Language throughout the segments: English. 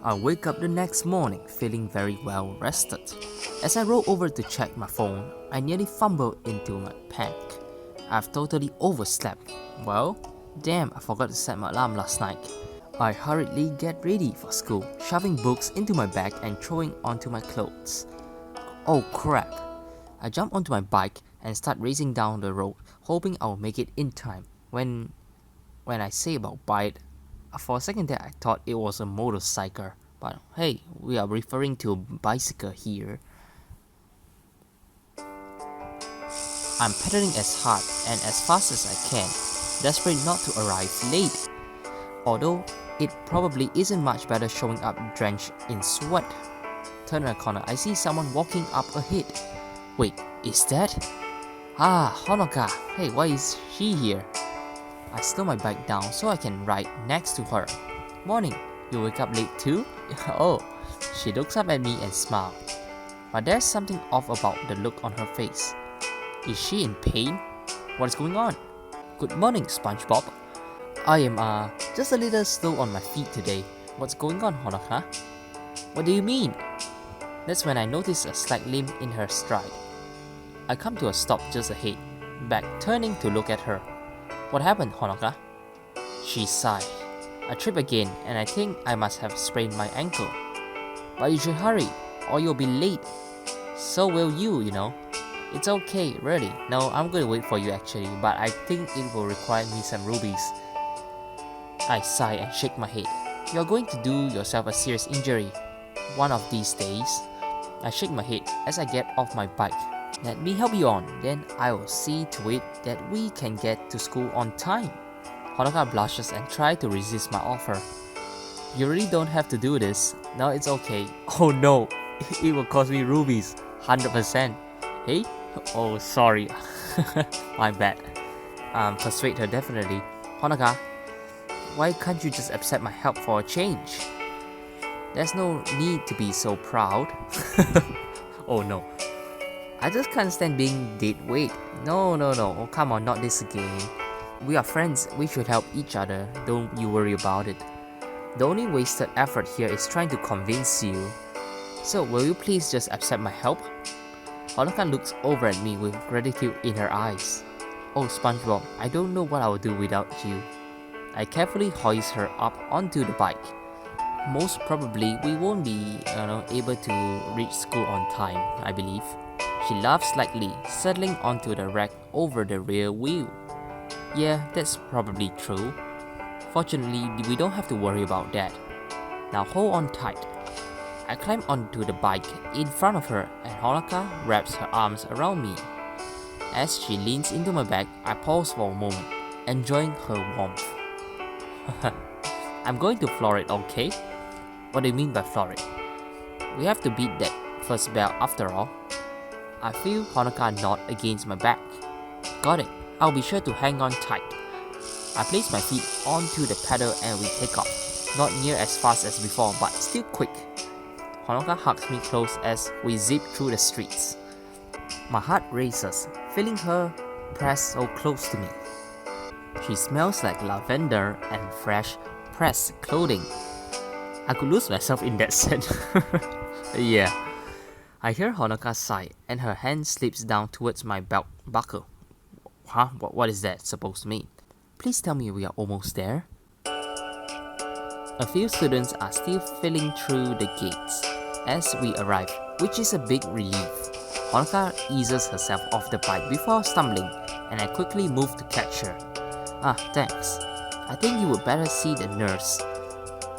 I wake up the next morning feeling very well rested. As I roll over to check my phone, I nearly fumbled into my panic. I've totally overslept. Well, damn, I forgot to set my alarm last night. I hurriedly get ready for school, shoving books into my bag and throwing onto my clothes. Oh crap! I jump onto my bike and start racing down the road, hoping I'll make it in time. When I say about bike, for a second there I thought it was a motorcycle, but hey, we are referring to a bicycle here. I'm pedaling as hard and as fast as I can, desperate not to arrive late. Although it probably isn't much better showing up drenched in sweat. Turn a corner, I see someone walking up ahead. Wait, is that? Honoka. Hey, why is she here? I slow my bike down so I can ride next to her. Morning, you wake up late too? Oh, she looks up at me and smiles. But there's something off about the look on her face. Is she in pain? What is going on? Good morning, SpongeBob. I am just a little slow on my feet today. What's going on, Honoka? What do you mean? That's when I notice a slight limp in her stride. I come to a stop just ahead, back turning to look at her. What happened, Honoka? She sighed. I trip again and I think I must have sprained my ankle. But you should hurry or you'll be late. So will you know. It's okay, really. No, I'm going to wait for you actually, but I think it will require me some rubies. I sigh and shake my head. You're going to do yourself a serious injury one of these days. I shake my head as I get off my bike. Let me help you on, then I will see to it that we can get to school on time. Honoka blushes and tries to resist my offer. You really don't have to do this. No, it's okay. Oh no, it will cost me rubies, 100%. Hey? Oh, sorry. My bad. Persuade her definitely. Honoka, why can't you just accept my help for a change? There's no need to be so proud. Oh no. I just can't stand being dead weight. No. Oh, come on, not this again. We are friends, we should help each other. Don't you worry about it. The only wasted effort here is trying to convince you. So will you please just accept my help? Honoka looks over at me with gratitude in her eyes. Oh SpongeBob, I don't know what I would do without you. I carefully hoist her up onto the bike. Most probably we won't be able to reach school on time, I believe. She laughs slightly, settling onto the rack over the rear wheel. Yeah, that's probably true. Fortunately, we don't have to worry about that. Now hold on tight. I climb onto the bike in front of her and Honoka wraps her arms around me. As she leans into my back, I pause for a moment, enjoying her warmth. I'm going to floor it, okay? What do you mean by floor it? We have to beat that first bell after all. I feel Honoka nod against my back. Got it, I'll be sure to hang on tight. I place my feet onto the pedal and we take off. Not near as fast as before, but still quick. Honoka hugs me close as we zip through the streets. My heart races, feeling her press so close to me. She smells like lavender and fresh pressed clothing. I could lose myself in that scent. Yeah. I hear Honoka sigh and her hand slips down towards my belt buckle. Huh? What is that supposed to mean? Please tell me we are almost there. A few students are still filing through the gates as we arrive, which is a big relief. Honoka eases herself off the bike before stumbling, and I quickly move to catch her. Thanks. I think you would better see the nurse.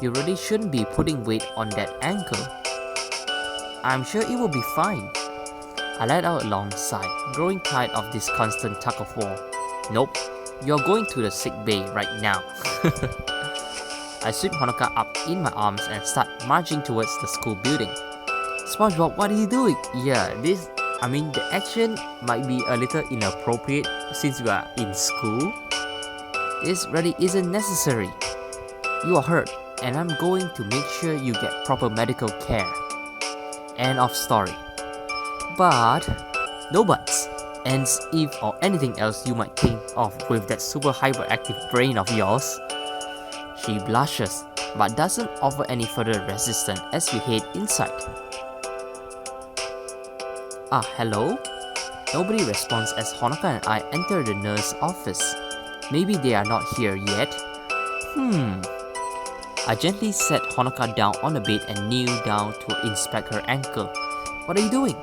You really shouldn't be putting weight on that ankle. I'm sure it will be fine. I let out a long sigh, growing tired of this constant tug of war. Nope, you're going to the sick bay right now. I sweep Honoka up in my arms and start marching towards the school building. SpongeBob, what are you doing? Yeah, the action might be a little inappropriate since we are in school. This really isn't necessary. You are hurt, and I'm going to make sure you get proper medical care. End of story. But, no buts. Ends, if, or anything else you might think of with that super hyperactive brain of yours. She blushes, but doesn't offer any further resistance as we head inside. Hello? Nobody responds as Honoka and I enter the nurse's office. Maybe they are not here yet. I gently set Honoka down on the bed and kneel down to inspect her ankle. What are you doing?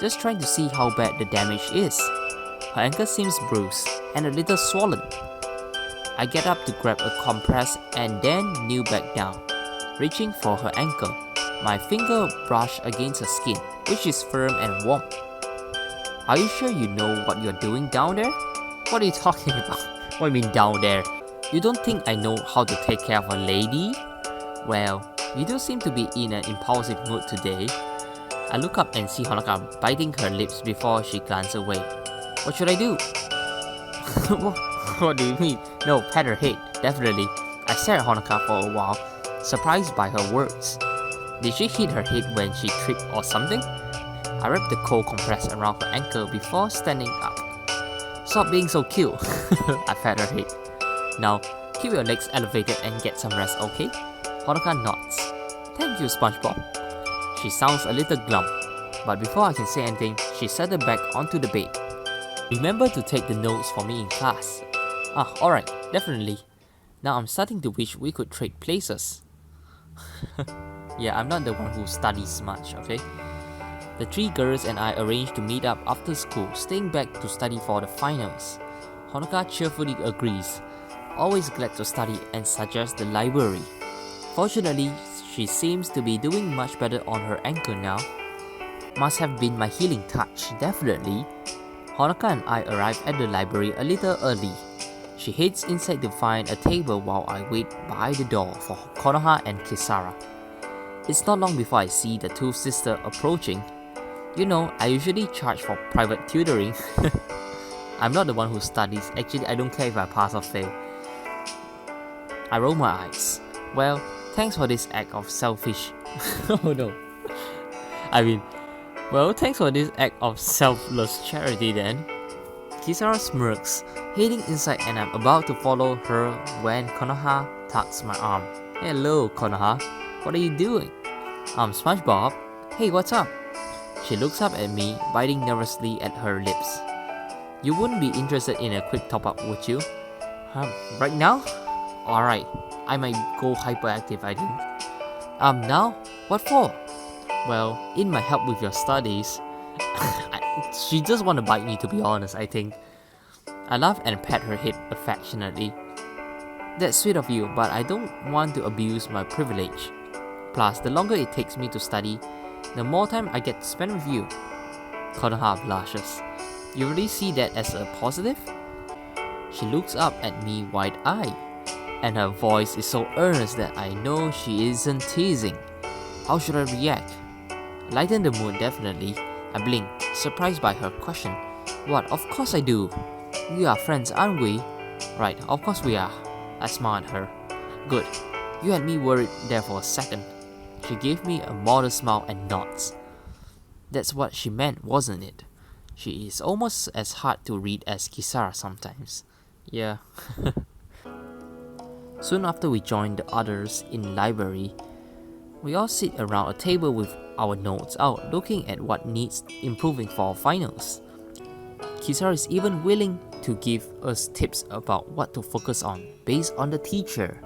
Just trying to see how bad the damage is. Her ankle seems bruised and a little swollen. I get up to grab a compress and then kneel back down, reaching for her ankle. My finger brushed against her skin, which is firm and warm. Are you sure you know what you're doing down there? What are you talking about? What do you mean down there? You don't think I know how to take care of a lady? Well, you do seem to be in an impulsive mood today. I look up and see Honoka biting her lips before she glances away. What should I do? What do you mean? No, pat her head, definitely. I stare at Honoka for a while, surprised by her words. Did she hit her head when she tripped or something? I wrap the cold compress around her ankle before standing up. Stop being so cute. I pat her head. Now, keep your legs elevated and get some rest, okay? Honoka nods. Thank you, SpongeBob. She sounds a little glum, but before I can say anything, she settled back onto the bed. Remember to take the notes for me in class. Alright, definitely. Now I'm starting to wish we could trade places. Yeah, I'm not the one who studies much, okay? The three girls and I arranged to meet up after school, staying back to study for the finals. Honoka cheerfully agrees, always glad to study and suggests the library. Fortunately, she seems to be doing much better on her ankle now. Must have been my healing touch, definitely. Honoka and I arrive at the library a little early. She heads inside to find a table while I wait by the door for Konoha and Kisara. It's not long before I see the two sisters approaching. You know, I usually charge for private tutoring. I'm not the one who studies. Actually, I don't care if I pass or fail. I roll my eyes. Well, thanks for this act of selfish... Oh no. Thanks for this act of selfless charity then. Kisara smirks, heading inside and I'm about to follow her when Konoha tugs my arm. Hello, Konoha. What are you doing? I'm SpongeBob. Hey, what's up? She looks up at me, biting nervously at her lips. You wouldn't be interested in a quick top-up, would you? Right now? Alright, I might go hyperactive, I think. Now? What for? Well, it might help with your studies. She just want to bite me, to be honest, I think. I laugh and pat her head affectionately. That's sweet of you, but I don't want to abuse my privilege. Plus, the longer it takes me to study, the more time I get to spend with you. Konoha blushes. You really see that as a positive? She looks up at me wide-eyed, and her voice is so earnest that I know she isn't teasing. How should I react? Lighten the mood, definitely. I blink, surprised by her question. What? Of course I do. We are friends, aren't we? Right, of course we are. I smile at her. Good. You had me worried there for a second. She gave me a modest smile and nods. That's what she meant, wasn't it? She is almost as hard to read as Kisara sometimes. Yeah. Soon after we join the others in library, we all sit around a table with our notes out, looking at what needs improving for our finals. Kisara is even willing to give us tips about what to focus on based on the teacher.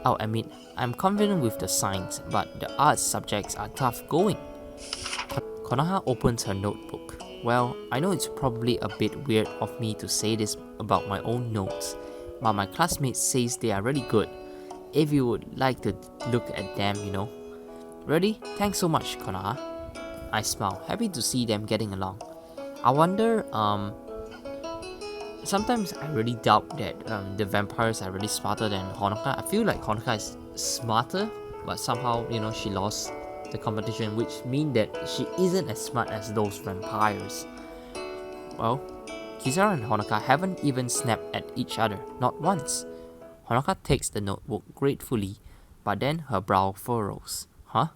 I'll admit, I'm confident with the science, but the arts subjects are tough going. Konoha opens her notebook. Well, I know it's probably a bit weird of me to say this about my own notes, but my classmates says they are really good. If you would like to look at them, you know. Really? Thanks so much, Konoha. I smile, happy to see them getting along. I wonder, sometimes I really doubt that the vampires are really smarter than Honoka. I feel like Honoka is smarter, but somehow, you know, she lost the competition, which means that she isn't as smart as those vampires. Well, Kisara and Honoka haven't even snapped at each other, not once. Honoka takes the notebook gratefully, but then her brow furrows. Huh?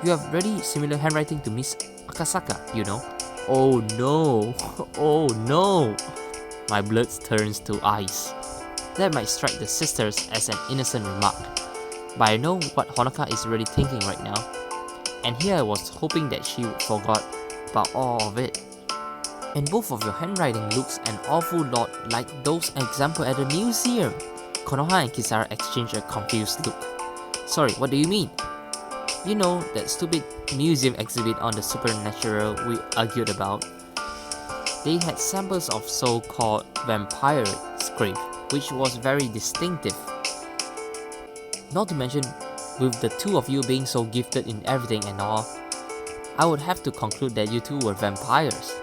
You have very similar handwriting to Miss Akasaka, you know. Oh no, oh no. My blood turns to ice. That might strike the sisters as an innocent remark, But I know what Honoka is really thinking right now. And here I was hoping that she would forgot about all of it. And both of your handwriting looks an awful lot like those examples at the museum. Konoha and Kisara exchange a confused look. Sorry, what do you mean? You know, that stupid museum exhibit on the supernatural we argued about? They had samples of so-called vampire script, which was very distinctive. Not to mention, with the two of you being so gifted in everything and all, I would have to conclude that you two were vampires.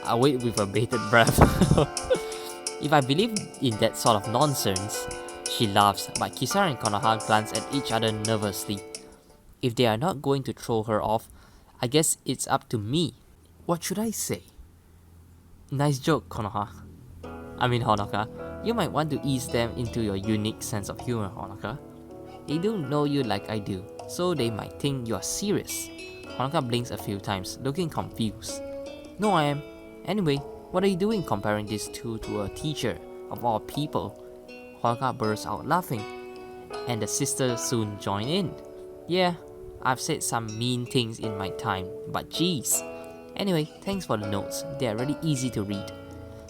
I wait with a bated breath. If I believe in that sort of nonsense, she laughs, but Kisara and Konoha glance at each other nervously. If they are not going to throw her off, I guess it's up to me. What should I say? Nice joke, Konoha. I mean Honoka. You might want to ease them into your unique sense of humor, Honoka. They don't know you like I do, so they might think you're serious. Honoka blinks a few times, looking confused. No, I am. Anyway, what are you doing comparing these two to a teacher, of all people? Honoka bursts out laughing, and the sisters soon join in. Yeah, I've said some mean things in my time, but geez. Anyway, thanks for the notes, they're really easy to read.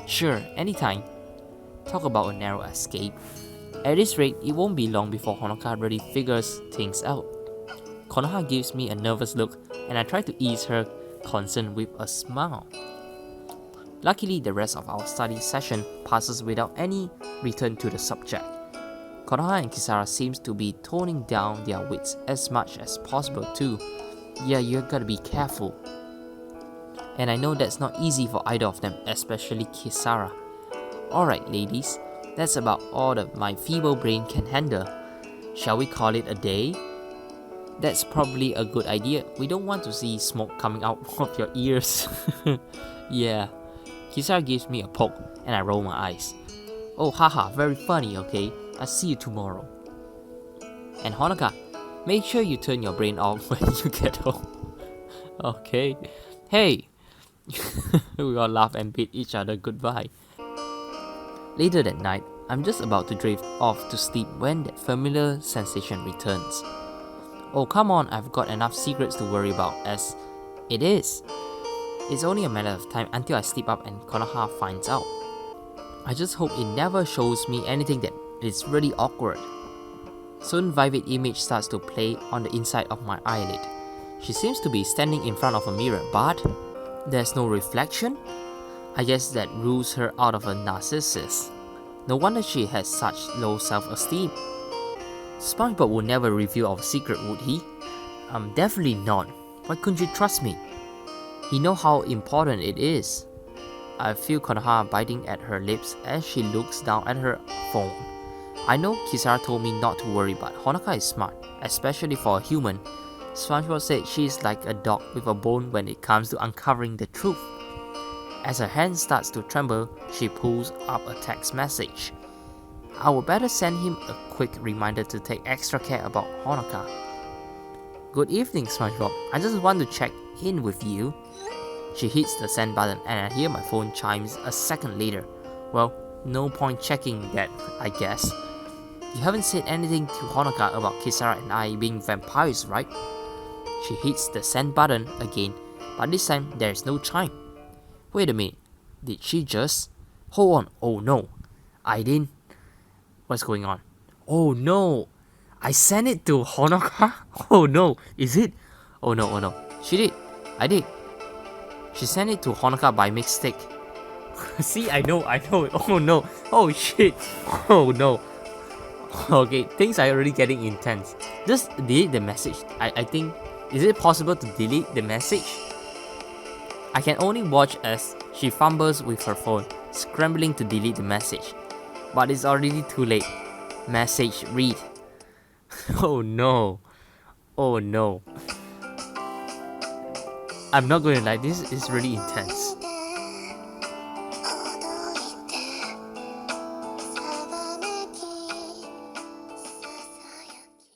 Sure, anytime. Talk about a narrow escape. At this rate, it won't be long before Honoka really figures things out. Konoha gives me a nervous look, and I try to ease her concern with a smile. Luckily, the rest of our study session passes without any return to the subject. Konoha and Kisara seems to be toning down their wits as much as possible too. Yeah, you gotta be careful. And I know that's not easy for either of them, especially Kisara. Alright ladies, that's about all that my feeble brain can handle. Shall we call it a day? That's probably a good idea. We don't want to see smoke coming out of your ears. Yeah. Kisara gives me a poke and I roll my eyes. Oh haha, very funny, okay? I'll see you tomorrow. And Honoka, make sure you turn your brain off when you get home. Okay. Hey! We all laugh and bid each other goodbye. Later that night, I'm just about to drift off to sleep when that familiar sensation returns. Oh come on, I've got enough secrets to worry about as it is. It's only a matter of time until I sleep up and Konoha finds out. I just hope it never shows me anything that is really awkward. Soon vivid image starts to play on the inside of my eyelid. She seems to be standing in front of a mirror, but there's no reflection? I guess that rules her out of a narcissist. No wonder she has such low self-esteem. SpongeBob would never reveal our secret, would he? Definitely not. Why couldn't you trust me? He knows how important it is. I feel Konoha biting at her lips as she looks down at her phone. I know Kisara told me not to worry, but Honoka is smart, especially for a human. SpongeBob said she is like a dog with a bone when it comes to uncovering the truth. As her hand starts to tremble, she pulls up a text message. I would better send him a quick reminder to take extra care about Honoka. Good evening, SpongeBob. I just want to check in with you. She hits the send button and I hear my phone chimes a second later. Well, no point checking that, I guess. You haven't said anything to Honoka about Kisara and I being vampires, right? She hits the send button again, but this time there's no chime. Wait a minute, did she just... Hold on, oh no, I didn't... What's going on? Oh no, I sent it to Honoka? Oh no, is it? Oh no, she did, I did. She sent it to Honoka by mistake. See, I know, oh no, oh shit, oh no. Okay, things are already getting intense. Just delete the message, I think. Is it possible to delete the message? I can only watch as she fumbles with her phone, scrambling to delete the message. But it's already too late. Message read. Oh no. Oh no. I'm not going to lie, this is really intense.